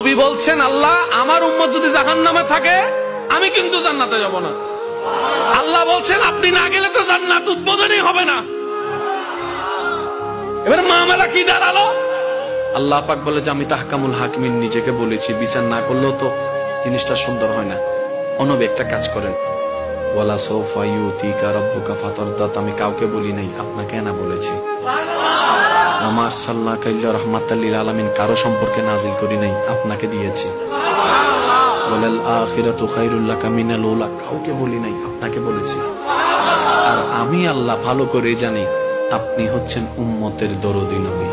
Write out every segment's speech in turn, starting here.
নবী বলছেন, আল্লাহ আমার উম্মত যদি জাহান্নামে থাকে আমি কিন্তু জান্নাতে যাব না। আল্লাহ বলছেন আপনি না গেলে তো জান্নাত উদ্বোধনই হবে না। এবার মামলা কি দাঁড়ালো? আল্লাহ পাক বলে যে আমি তাহকামুল হাকিমিন নিজেকে বলেছি, বিচার না করলেও তো জিনিসটা সুন্দর হয় না। অনবে একটা কাজ করেন, ওয়ালা সাউফা ইউতিকা রাব্বুকা ফাতারদা, আমি কাউকে বলি নাই, আপনাকে না বলেছি। আমার সাল্লাল্লাহু আলাইহি রাহমাতাল লিল আলামিন কারো সম্পর্কে নাজিল করি নাই, আপনাকে দিয়েছি। ওয়ালাল আখিরাতু খায়রুল লাকা মিনাল উলা, কাউকে বলি নাই, আপনাকে বলেছি। আর আমি আল্লাহ ভালো করে জানি আপনি হচ্ছেন উম্মতের দরদি নবী।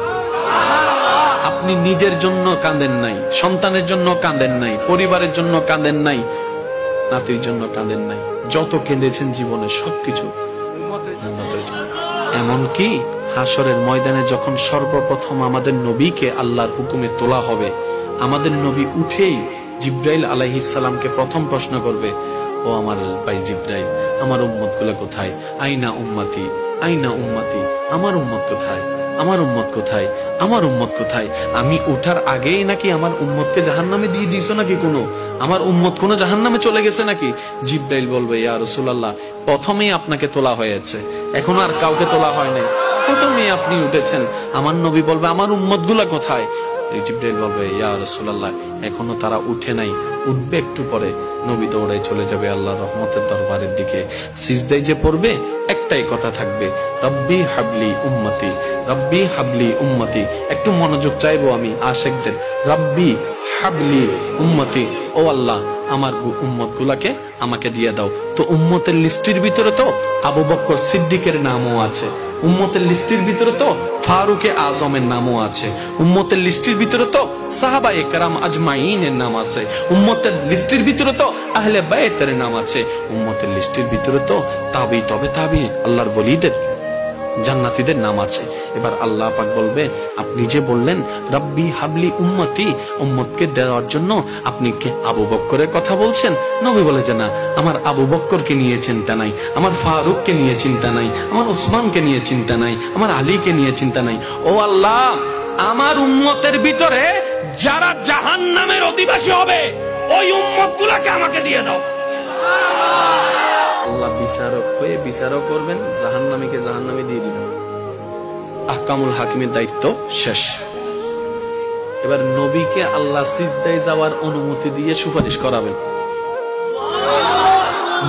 আপনি নিজের জন্য কাঁদেন নাই, সন্তানের জন্য কাঁদেন নাই, পরিবারের জন্য কাঁদেন নাই, নাতির জন্য কাঁদেন নাই, যত কেঁদেছেন জীবনে সবকিছু উম্মতের জন্য। এমনকি হাসরের ময়দানে যখন সর্বপ্রথম আমাদের নবীকে আল্লাহর হুকুমে তোলা হবে, আমাদের নবী উঠেই জিব্রাইল আলাইহিস সালামকে প্রথম প্রশ্ন করবে, ও আমার ভাই জিব্রাইল, আমার উম্মত গুলো কোথায়? আইনা উম্মতি, আইনা উম্মতি, আমার উম্মত কোথায়? আমার উম্মত কোথায়? আমার উম্মত কোথায়? আমি ওঠার আগেই নাকি আমার উম্মতকে জাহান্নামে দিয়ে দিয়েছো নাকি? আমার উম্মত কোন জাহান্নামে চলে গেছে নাকি? জিব্রাইল বলবে, ইয়া রাসূলুল্লাহ, প্রথমেই আপনাকে তোলা হয়েছে, এখন আর কাউকে তোলা হয় নাই, প্রথমেই আপনি উঠেছেন। আমার নবী বলবে, আমার উম্মত গুলা কোথায়? জিব্রাইল বলবে, ইয়া রাসূলুল্লাহ, এখনো তারা উঠে নাই, উঠবে একটু পরে। নবী দৌড়ায় চলে যাবে আল্লাহর রহমতের দরবারের দিকে। সিজদায় যে পড়বে একটাই কথা থাকবে, রব্বি হাবলি উম্মতি, রব্বি হাবলি উম্মতি। একটু মনোযোগ চাইবো আমি আশিকদের, রব্বি হাবলি উম্মতি, ও আল্লাহ আমার উম্মত গুলাকে আমাকে দিয়ে দাও। তো উম্মতের লিস্টের ভিতরে তো আবু বকর সিদ্দিকের নামও আছে, উম্মতের লিস্টের ভিতরে তো ফারুকে আজমের নামও আছে, উম্মতের লিস্টের ভিতরে তো সাহাবায়ে কেরাম আজমাইনের নাম আছে, উম্মতের লিস্টের ভিতরে তো আহলে বাইতের নাম আছে, উম্মতের লিস্টের ভিতরে তো তাবি তবে তাবি আল্লাহর ওলিদের জান্নাতীদের নাম আছে। এবার আল্লাহ পাক বলবে, আপনি যে বললেন রব্বি হাবলি উম্মতি, উম্মতকে দেওয়ার জন্য আপনি কে আবু বকরের কথা বলছেন? নবী বলে যে না, আমার আবু বকরকে নিয়ে চিন্তা নাই, আমার ফারুককে নিয়ে চিন্তা নাই, আমার ওসমানকে নিয়ে চিন্তা নাই, আমার আলীকে নিয়ে চিন্তা নাই। ও আল্লাহ, আমার উম্মতের ভিতরে যারা জাহান্নামের অধিবাসী হবে ওই উম্মতগুলোকে আমাকে দিয়ে দাও। আল্লাহ বিচারক হয়ে বিচারক করবেন, জাহান্নামীকে জাহান্নামে দিয়ে দিবেন। আহকামুল হাকিমের দায়িত্ব শেষ। এবার নবীকে আল্লাহ সিজদায় যাওয়ার অনুমতি দিয়ে সুপারিশ করাবেন।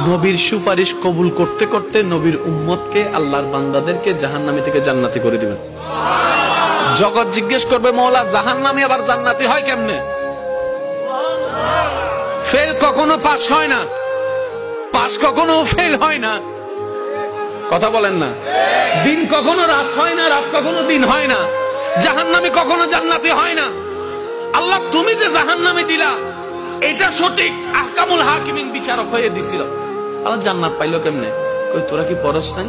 নবীর সুপারিশ কবুল করতে করতে নবীর উম্মতকে, আল্লাহর বান্দাদেরকে জাহান্নামী থেকে জান্নাতি করে দিবেন। জগৎ জিজ্ঞেস করবে, মওলা জাহান্নামী আবার জান্নাতি হয় কেমনে? ফেল কখনো পাস হয় না, পাস কখনো ফেল হয় না, কথা বলেন না। দিন কখনো রাত হয় না, রাত কখনো দিন হয় না, জাহান্নামী কখনো জান্নাতি হয় না। আল্লাহ তুমি যে জাহান্নামে দিলা এটা সঠিক, আহকামুল হাকিমিন বিচারক হয়ে দিছিল। আল্লাহ জান্নাত পাইলো কেমনে? কই তোরা কি পড়ছ নাই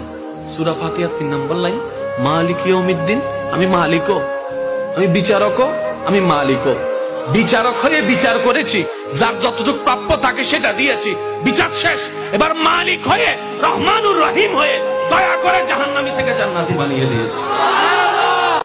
সূরা ফাতিহা 3 নম্বর লাইন, মালিক ইয়াউমিদ্দিন, আমি মালিকও, আমি বিচারকও, আমি মালিকও। বিচারক হয়ে বিচার করেছি, যার যতটুকু প্রাপ্য থাকে সেটা দিয়েছি, বিচার শেষ। এবার মালিক হয়ে রহমানুর রহিম হয়ে দয়া করে জাহান্নামী থেকে জান্নাতি বানিয়ে দিয়েছি।